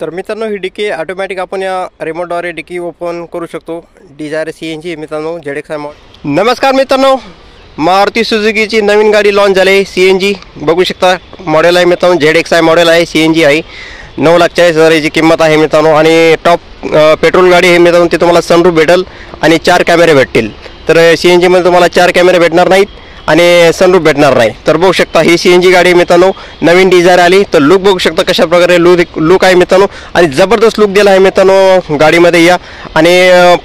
तर मित्रांनो ही dickey automatic आपण या रिमोटद्वारे डिकी ओपन करू शकतो। डिझायर सीएनजी मित्रांनो ZXi मॉडेल। नमस्कार मित्रांनो, मारुती सुझुकीची नवीन गाडी लॉन्च झाली सीएनजी बघू शकता। मॉडेल आहे मित्रांनो ZXi मॉडेल आहे, सीएनजी आहे। 9,40,000 ची किंमत आहे मित्रांनो आणि टॉप पेट्रोल गाडी आहे मित्रांनो। ते तुम्हाला सनरूफ भेटेल आणि 4 कॅमेरे भेटतील। तर सीएनजी मध्ये तुम्हाला 4 कॅमेरे भेटणार नाहीत आणि सनरूफ भेटणार नाही। तर बघू शकता ही सीएनजी गाडी मित्रांनो नवीन डिझायर आली। तर लुक बघू शकता कशा प्रकारे लुक आहे मित्रांनो आणि जबरदस्त लुक दिला आहे मित्रांनो गाडीमध्ये। या आणि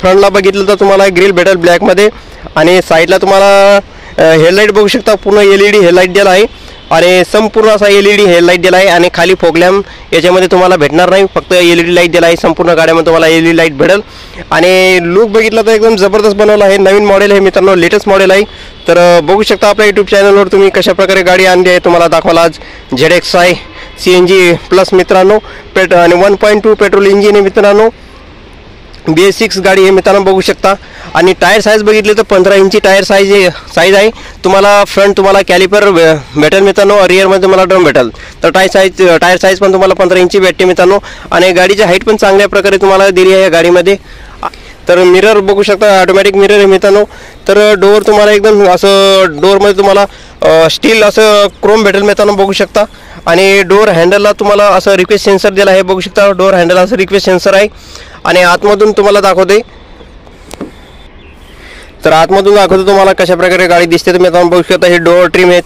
फ्रंटला बघितलं तर तुम्हाला ग्रिल भेटेल ब्लॅक मध्ये आणि साइडला तुम्हाला हेडलाइट बघू शकता पूर्ण LED हेडलाइट दिला आहे आणि संपूर्ण असा LED हेडलाइट दिला आहे आणि खाली फॉग लॅम्प याच्यामध्ये तुम्हाला भेटणार नाही, फक्त LED लाईट दिला आहे। संपूर्ण गाड्यामध्ये तुम्हाला LED लाईट भेटेल आणि लुक बघितलं तर एकदम जबरदस्त बनवला आहे। नवीन मॉडेल आहे मित्रांनो, लेटेस्ट मॉडेल आहे। तर बघू शकता आपल्या YouTube चॅनलवर तुम्ही कशा प्रकारे गाडी आणली आहे तुम्हाला दाखवायला आज ZXi CNG प्लस मित्रांनो आणि 1.2 पेट्रोल इंजिन आहे मित्रांनो। BS6 गाडी आहे मित्रांनो बघू शकता आणि टायर साइज बघितले तर 15 इंची टायर साइज आहे। तुम्हाला फ्रंट तुम्हाला कॅलिपर भेटेल मित्रांनो, रिअर मध्ये तुम्हाला ड्रम भेटेल। तर टायर साइज पण तुम्हाला 15 इंची भेटते मित्रांनो आणि गाडीची हाईट पण चांगल्या प्रकारे तुम्हाला दिली आहे या गाडीमध्ये। तर मिरर बघू शकता ऑटोमॅटिक मिरर आहे मित्रांनो। तर डोअर तुम्हाला एकदम असं डोअर मध्ये तुम्हाला स्टील असं क्रोम भेटेल मित्रांनो बघू शकता आणि डोअर हँडलला तुम्हाला असं रिक्वेस्ट सेन्सर दिला आहे बघू शकता। डोअर हँडल असं रिक्वेस्ट सेन्सर आहे आणि आतमधून तुम्हाला दाखवते। तर आतमधून दाखवतो तुम्हाला कशा प्रकारे गाडी दिसते। तुम्ही आता बघू शकता हे डोअर ट्रिम आहे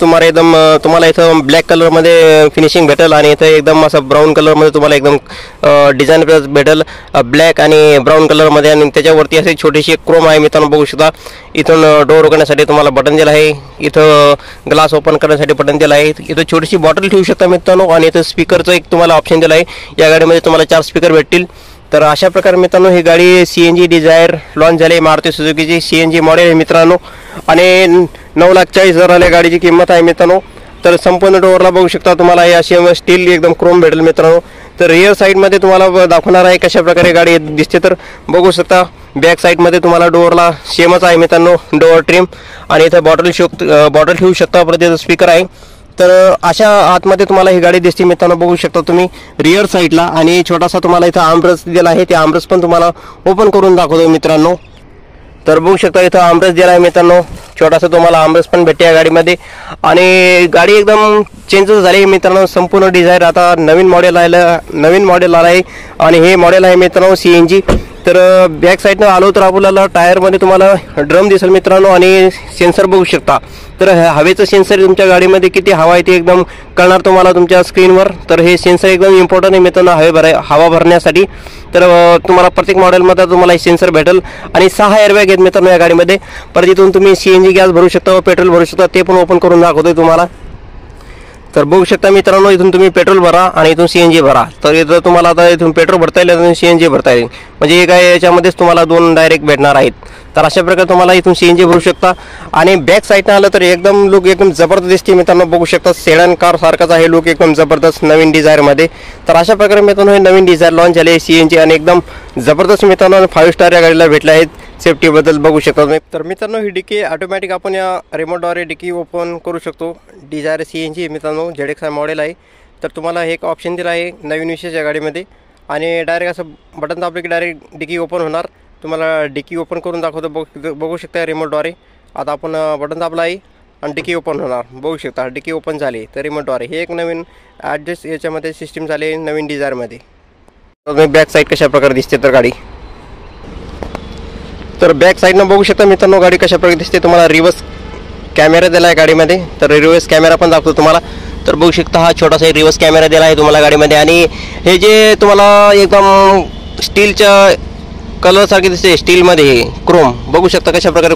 तुम्हाला इथं ब्लॅक कलर मध्ये फिनिशिंग भेटेल आणि इथं एकदम असं ब्राऊन कलर मध्ये तुम्हाला एकदम डिझाईन भेटेल ब्लॅक आणि ब्राऊन कलर मध्ये आणि त्याच्यावरती असे छोटीशी क्रोम आहे मित्रांनो बघू शकता। इथून डोअर उघडण्यासाठी तुम्हाला बटन दिलं आहे, इथं ग्लास ओपन करण्यासाठी बटन दिलं आहे, इथं छोटीशी बॉटल ठेवू शकता मित्रांनो आणि इथं स्पीकरचं एक तुम्हाला ऑप्शन दिलं आहे। या गाडीमध्ये तुम्हाला 4 स्पीकर भेटतील। तर अशा प्रकारे मित्रांनो ही गाडी CNG डिझायर लॉन्च झाली मारुती सुझुकीची CNG मॉडेल आहे मित्रांनो आणि 9,40,000 गाडीची किंमत आहे मित्रांनो। तर संपूर्ण डोअरला बघू शकता तुम्हाला हे असे स्टील एकदम क्रोम भेटेल मित्रांनो। तर रिअर साइड मध्ये तुम्हाला दाखवणार आहे कशा प्रकारे गाडी दिसते। तर बघू शकता बॅक साइड मध्ये तुम्हाला डोअरला सेमच आहे मित्रांनो डोअर ट्रिम आणि इथं बॉटल ठेवू शकता, परत इथं स्पीकर आहे। तर अशा आतमध्ये तुम्हाला ही गाडी दिसते मित्रांनो बघू शकता तुम्ही रिअर साइडला आणि छोटासा तुम्हाला इथं आर्मरेस्ट दिला आहे, ते आर्मरेस्ट पण तुम्हाला ओपन करून दाखवतो मित्रांनो। तर बघू शकता इथं आर्मरेस्ट दिला आहे मित्रांनो, छोटासा तुम्हाला आर्मरेस्ट पण भेटते या गाडीमध्ये आणि गाडी एकदम चेंज झाली मित्रांनो। संपूर्ण डिझायर आता नवीन मॉडेल आला आहे आणि हे मॉडेल आहे मित्रांनो CNG। तर बॅक साईडनं आलो तर आपल्याला टायरमध्ये तुम्हाला ड्रम दिसेल मित्रांनो आणि सेन्सर बघू शकता। तर हवेचं सेन्सर तुमच्या गाडीमध्ये किती हवा आहे ते एकदम कळणार तुम्हाला तुमच्या स्क्रीनवर। तर हे सेन्सर एकदम इम्पॉर्टंट आहे मित्रांनो हवा भरण्यासाठी। तर तुम्हाला प्रत्येक मॉडेलमध्ये तुम्हाला हे सेन्सर भेटेल आणि 6 एअरबॅग आहेत मित्रांनो या गाडीमध्ये। परत इथून तुम्ही CNG गॅस भरू शकता व पेट्रोल भरू शकता, ते पण ओपन करून दाखवतोय तुम्हाला। तर बघू शकता मित्रांनो इथून तुम्ही पेट्रोल भरा आणि इथून CNG भरा। तर इथं तुम्हाला आता इथून पेट्रोल भरता येईल आणि CNG भरता येईल, म्हणजे काय याच्यामध्येच तुम्हाला 2 डायरेक्ट भेटणार आहेत। तर अशा प्रकारे तुम्हाला इथून CNG भरू शकता आणि बॅक साईडनं आलं तर एकदम लुक एकदम जबरदस्त दिसते मित्रांनो बघू शकता। सेडान कार सारखाच आहे लुक एकदम जबरदस्त नवीन डिझायर मध्ये। तर अशा प्रकारे मित्रांनो हे नवीन डिझायर लॉन्च झाले CNG आणि एकदम जबरदस्त मित्रांनो 5 स्टार या गाडीला भेटले आहेत सेफ्टी बद्दल बघू शकता तुम्ही। तर मित्रांनो ही डिकी ऑटोमॅटिक आपण या रिमोटद्वारे डिकी ओपन करू शकतो। डिझायर CNG मित्रांनो ZXi मॉडेल आहे। तर तुम्हाला एक ऑप्शन दिला आहे नवीन विशेष या गाडीमध्ये आणि डायरेक्ट असं बटन दाबलं की डायरेक्ट डिकी ओपन होणार। तुम्हाला डिकी ओपन करून दाखवतो बघू शकता रिमोटद्वारे। आता आपण बटन दाबला आहे आणि डिकी ओपन होणार बघू शकता, डिकी ओपन झाली तर रिमोटद्वारे। हे एक नवीन ॲडजस्ट याच्यामध्ये सिस्टीम झाली नवीन डिझायरमध्ये। तुम्ही बॅक साईड कशा प्रकारे दिसते तर गाडी, तर बॅक साईडनं बघू शकता मित्रांनो गाडी कशा प्रकारे दिसते। तुम्हाला रिव्हर्स कॅमेरा दिला आहे गाडीमध्ये, तर रिव्हर्स कॅमेरा पण दाखवतो तुम्हाला। तर बघू शकता हा छोटासा रिव्हर्स कॅमेरा दिला आहे तुम्हाला गाडीमध्ये आणि हे जे तुम्हाला एकदम स्टीलच्या कलर सारखे दिसते स्टीलमध्ये क्रोम बघू शकता कशा प्रकारे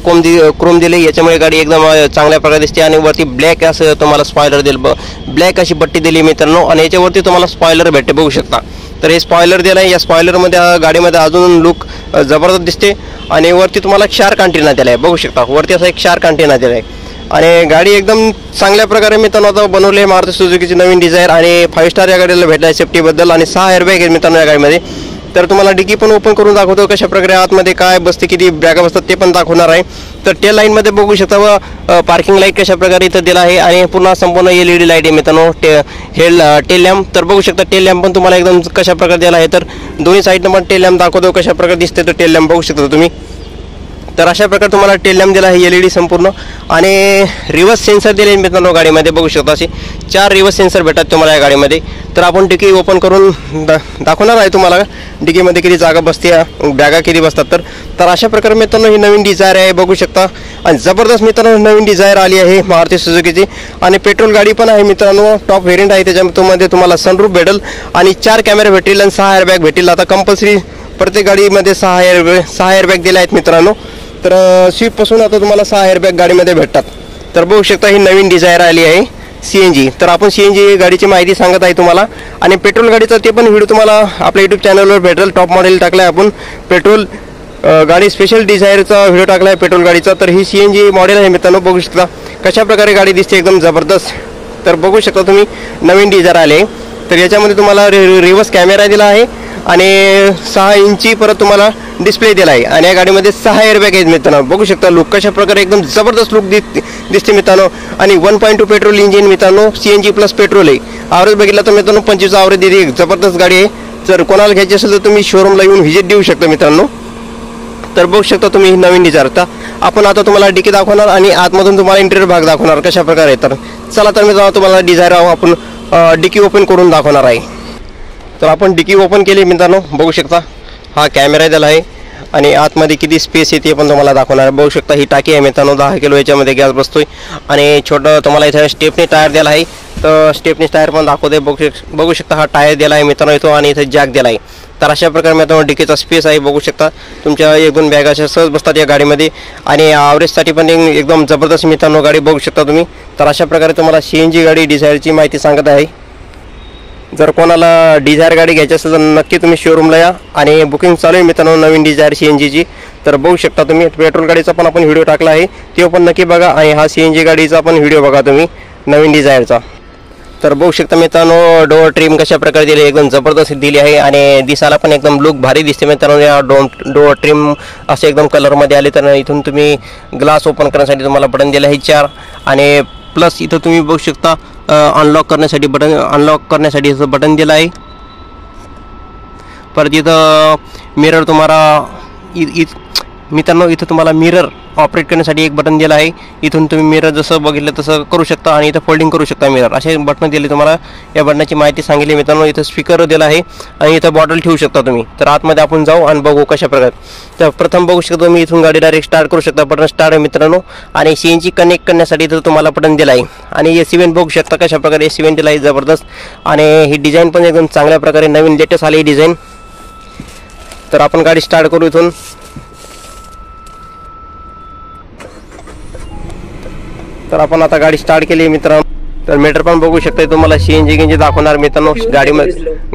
क्रोम दिले, याच्यामुळे गाडी एकदम चांगल्या प्रकारे दिसते आणि वरती ब्लॅक असं तुम्हाला स्पॉयलर दिलं, ब्लॅक अशी पट्टी दिली मित्रांनो आणि याच्यावरती तुम्हाला स्पॉयलर भेटते बघू शकता। तर हे स्पॉयलर दिलं आहे, या स्पॉयलरमध्ये गाडीमध्ये अजून लुक जबरदस्त दिसते आणि वरती तुम्हाला शार्क अँटेना दिला आहे बघू शकता, वरती असा एक शार्क अँटेना दिला आहे आणि गाडी एकदम चांगल्या प्रकारे मित्रांनो आता बनवली आहे मारुती सुझुकीची नवीन डिझायर आणि 5 स्टार या गाडीला भेटला आहे सेफ्टीबद्दल आणि 6 एअरबॅग आहेत मित्रांनो या गाडीमध्ये। तर तुम्हाला डिकी पण ओपन करून दाखवतो, कशा प्रकारे आतमध्ये काय बसते, किती बॅगा बसतात ते पण दाखवणार आहे. तर टेल लाईनमध्ये बघू शकता व पार्किंग लाईट कशा प्रकारे इथं दिला आहे आणि पुन्हा संपूर्ण LED लाईट आहे मित्रांनो. टेल लॅम्प तर बघू शकता, टेल लॅम्प पण तुम्हाला एकदम कशा प्रकारे दिला आहे. तर दोन्ही साईडनं पण टेल लॅम्प दाखवतो कशा प्रकारे दिसते. तर टेल लॅम्प बघू शकता तुम्ही. तर अशा प्रकारे तुम्हाला टेल लॅम्प दिला आहे LED संपूर्ण आणि रिव्हर्स सेन्सर दिले मित्रांनो गाडीमध्ये. बघू शकता असे 4 रिव्हर्स सेन्सर भेटतात तुम्हाला या गाडीमध्ये. तर आपण डिकी ओपन करून दाखवणार आहे तुम्हाला डिकीमध्ये किती जागा बसते, बॅगा किती बसतात. तर अशा प्रकारे मित्रांनो ही नवीन डिझायर आहे बघू शकता. आणि जबरदस्त मित्रांनो नवीन डिझायर आली आहे मारुती सुझुकीची आणि पेट्रोल गाडी पण आहे मित्रांनो. टॉप व्हेरियंट आहे, त्याच्यामध्ये तुम्हाला सनरूफ भेटेल आणि 4 कॅमेरे भेटतील आणि 6 एअरबॅग भेटतील. आता कंपल्सरी प्रत्येक गाडीमध्ये 6 एअरबॅग दिले आहेत मित्रांनो. तर स्विफ्टपासून आता तुम्हाला 6 एअरबॅग गाडीमध्ये भेटतात. तर बघू शकता ही नवीन डिझायर आली आहे CNG. तर आपण CNG गाडीची माहिती सांगत आहे तुम्हाला आणि पेट्रोल गाडीचा ते पण व्हिडिओ तुम्हाला आपल्या यूट्यूब चॅनलवर भेटेल. टॉप मॉडेल टाकला आहे आपण पेट्रोल गाडी स्पेशल डिझायरचा व्हिडिओ टाकला आहे पेट्रोल गाडीचा. तर ही CNG मॉडेल आहे मित्रांनो. बघू शकता कशा प्रकारे गाडी दिसते एकदम जबरदस्त. तर बघू शकता तुम्ही नवीन डिझायर आले. तर याच्यामध्ये तुम्हाला रिव्हर्स कॅमेरा दिला आहे आणि 6 इंची परत तुम्हाला डिस्प्ले दिला आहे आणि या गाडीमध्ये 6 एअरबॅग आहेत मित्रांनो. बघू शकता लुक कशा प्रकारे एकदम जबरदस्त लुक दिसते मित्रांनो. आणि 1.2 पेट्रोल इंजिन मित्रांनो, CNG प्लस पेट्रोल आहे. ॲव्हरेज बघितला तर मित्रांनो 25 ॲव्हरेज देते. जबरदस्त गाडी आहे. जर कोणाला घ्यायची असेल तर तुम्ही शोरूमला येऊन व्हिजिट देऊ शकता मित्रांनो. तर बघू शकता तुम्ही नवीन डिझायर. तर आपण आता तुम्हाला डिकी दाखवणार आणि आतमधून तुम्हाला इंटेरियर भाग दाखवणार कशा प्रकारे. तर चला तर मित्रांनो तुम्हाला डिझायर आपण डिकी ओपन करून दाखवणार आहे. तर आपण डिकी ओपन केली मित्रांनो. बघू शकता हा कॅमेरा दिला आहे आणि आतमध्ये किती स्पेस आहे ते पण तुम्हाला दाखवणार आहे. बघू शकता ही टाकी आहे मित्रांनो, 10 किलो याच्यामध्ये गॅस बसतोय आणि छोटं तुम्हाला इथं स्टेपनी टायर दिला आहे. तर स्टेपनी टायर पण दाखवते. बघू शकता हा टायर दिला आहे मित्रांनो इथं आणि इथं जॅक दिला आहे. तर अशा प्रकारे मित्रांनो डिकीचा स्पेस आहे. बघू शकता तुमच्या 1-2 बॅगा अशा सहज बसतात या गाडीमध्ये आणि ॲव्हरेजसाठी पण एकदम जबरदस्त मित्रांनो गाडी बघू शकता तुम्ही. तर अशा प्रकारे तुम्हाला CNG गाडी डिझायरची माहिती सांगत आहे. जर कोणाला डिझायर गाडी घ्यायची असेल तर नक्की तुम्ही शोरूमला या आणि बुकिंग चालू आहे मित्रांनो नवीन डिझायर CNGची. तर बघू शकता तुम्ही पेट्रोल गाडीचा पण आपण व्हिडिओ टाकला आहे, तो पण नक्की बघा आणि हा CNG गाडीचा पण व्हिडिओ बघा तुम्ही नवीन डिझायरचा. तर बघू शकता मित्रांनो डोअर ट्रिम कशा प्रकारे दिली, एकदम जबरदस्त दिली आहे आणि दिसायला पण एकदम लुक भारी दिसते मित्रांनो. या डोअर ट्रिम असे एकदम कलरमध्ये आले. तर इथून तुम्ही ग्लास ओपन करण्यासाठी तुम्हाला बटन दिलं आहे 4 आणि प्लस इथं तुम्ही बघू शकता अनलॉक करण्यासाठी इथं बटन दिलं आहे. परत इथं मिरर तुम्हाला मित्रांनो इथं तुम्हाला मिरर ऑपरेट करण्यासाठी एक बटन दिलं आहे. इथून तुम्ही मिरर जसं बघितलं तसं करू शकता आणि इथं फोल्डिंग करू शकता मिरर. असे बटन दिले तुम्हाला. या बटनाची माहिती सांगितली मित्रांनो. इथं स्पीकर दिला आहे आणि इथं बॉटल ठेवू शकता तुम्ही. तर आतमध्ये आपण जाऊ आणि बघू कशा प्रकारे. तर प्रथम बघू शकता तुम्ही इथून गाडी डायरेक्ट स्टार्ट करू शकता. बटन स्टार्ट आहे मित्रांनो आणि CNG कनेक्ट करण्यासाठी इथं तुम्हाला बटन दिला आहे आणि AC व्हेंट बघू शकता कशा प्रकारे AC व्हेंट दिला आहे जबरदस्त आणि ही डिझाईन पण एकदम चांगल्या प्रकारे नवीन लेटेस्ट आली डिझाईन. तर आपण गाडी स्टार्ट करू इथून. तर आपण आता गाडी स्टार्ट केली मित्रांनो. तर मीटर पण बघू शकता तुम्हाला CNG गिंजी दाखवणार मित्रांनो.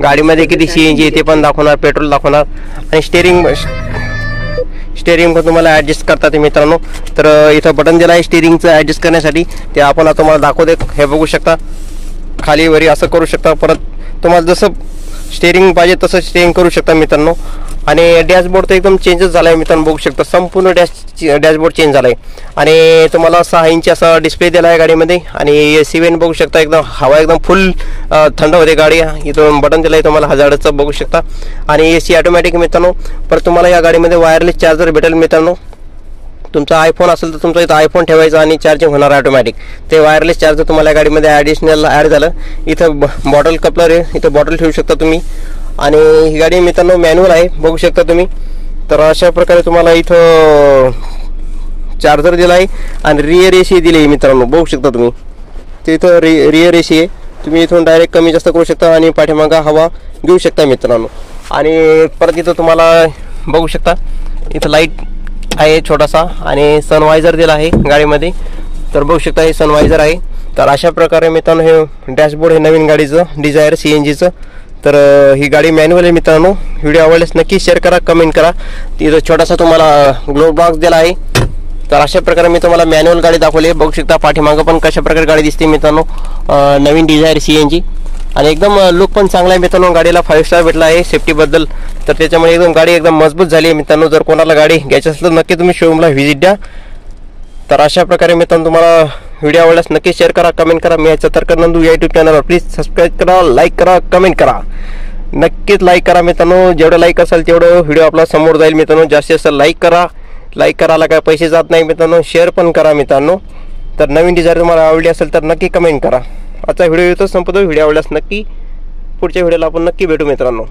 गाडीमध्ये किती CNG आहे ते पण दाखवणार, पेट्रोल दाखवणार आणि स्टेअरिंग पण तुम्हाला ॲडजस्ट करतात मित्रांनो. तर इथं बटन दिलं आहे स्टेअरिंगचं ॲडजस्ट करण्यासाठी, ते आपण आता तुम्हाला दाखवते. हे बघू शकता खाली वरी असं करू शकता. परत तुम्हाला जसं स्टेअरिंग पाहिजे तसं स्टेअरिंग करू शकता मित्रांनो. आणि डॅशबोर्ड तर एकदम चेंजच झाला आहे मित्रांनो. बघू शकता संपूर्ण डॅशबोर्ड चेंज झाला आहे आणि तुम्हाला 6 इंच असा डिस्प्ले दिला आहे गाडीमध्ये आणि AC व्हेंट बघू शकता एकदम हवा एकदम फुल थंड होते गाडी. इथून बटन दिलं आहे तुम्हाला हजारचं बघू शकता आणि AC ऑटोमॅटिक मित्रांनो. परत तुम्हाला या गाडीमध्ये वायरलेस चार्जर भेटेल मित्रांनो. तुमचा आयफोन असेल तर तुमचा इथं आयफोन ठेवायचा आणि चार्जिंग होणार ऑटोमॅटिक. ते वायरलेस चार्जर तुम्हाला या गाडीमध्ये ॲडिशनल ॲड झालं. इथं बॉटल कपलर आहे, इथं बॉटल ठेवू शकता तुम्ही आणि ही गाडी मित्रांनो मॅन्युअल आहे बघू शकता तुम्ही. तर अशा प्रकारे तुम्हाला इथं चार्जर दिला आहे आणि रिअर AC दिली आहे मित्रांनो. बघू शकता तुम्ही ते इथं रिअर AC आहे. तुम्ही इथून डायरेक्ट कमी जास्त करू शकता आणि पाठीमागा हवा घेऊ शकता मित्रांनो. आणि परत इथं तुम्हाला बघू शकता इथं लाईट आहे छोटासा आणि सनवायझर दिला आहे गाडीमध्ये. तर बघू शकता हे सनवायझर आहे. तर अशा प्रकारे मित्रांनो हे डॅशबोर्ड हे नवीन गाडीचं डिझायर CNGचं. तर ही गाडी मॅन्युअल आहे मित्रांनो. व्हिडिओ आवडल्यास नक्की शेअर करा, कमेंट करा. तिथं छोटासा तुम्हाला ग्लो बॉक्स दिला आहे. तर अशा प्रकारे मी तुम्हाला मॅन्युअल गाडी दाखवली. बघू शकता पाठीमागं पण कशा प्रकारे गाडी दिसते मित्रांनो नवीन डिझायर CNG. आणि एकदम लुक पण चांगला आहे मित्रांनो. गाडीला 5 स्टार भेटला आहे सेफ्टीबद्दल. तर त्याच्यामुळे एकदम गाडी एकदम मजबूत झाली आहे मित्रांनो. जर कोणाला गाडी घ्यायची असेल तर नक्की तुम्ही शोरूमला व्हिजिट द्या. तर अशा प्रकारे मित्रांनो तुम्हाला व्हिडिओ आवडल्यास नक्की शेअर करा, कमेंट करा. मी चतरकर नंदू या यूट्यूब चॅनलवर प्लीज सबस्क्राईब करा, लाईक करा, कमेंट करा. नक्कीच लाईक करा मित्रांनो. जेवढं लाईक असेल तेवढं व्हिडिओ आपला समोर जाईल मित्रांनो. जास्तीत जास्त लाईक करा. लाईक करायला काय पैसे जात नाही मित्रांनो. शेअर पण करा मित्रांनो. तर नवीन डिझाईन तुम्हाला आवडली असेल तर नक्की कमेंट करा. आजचा व्हिडिओ येतो संपतो. व्हिडिओ आवडल्यास नक्की पुढच्या व्हिडिओला आपण नक्की भेटू मित्रांनो.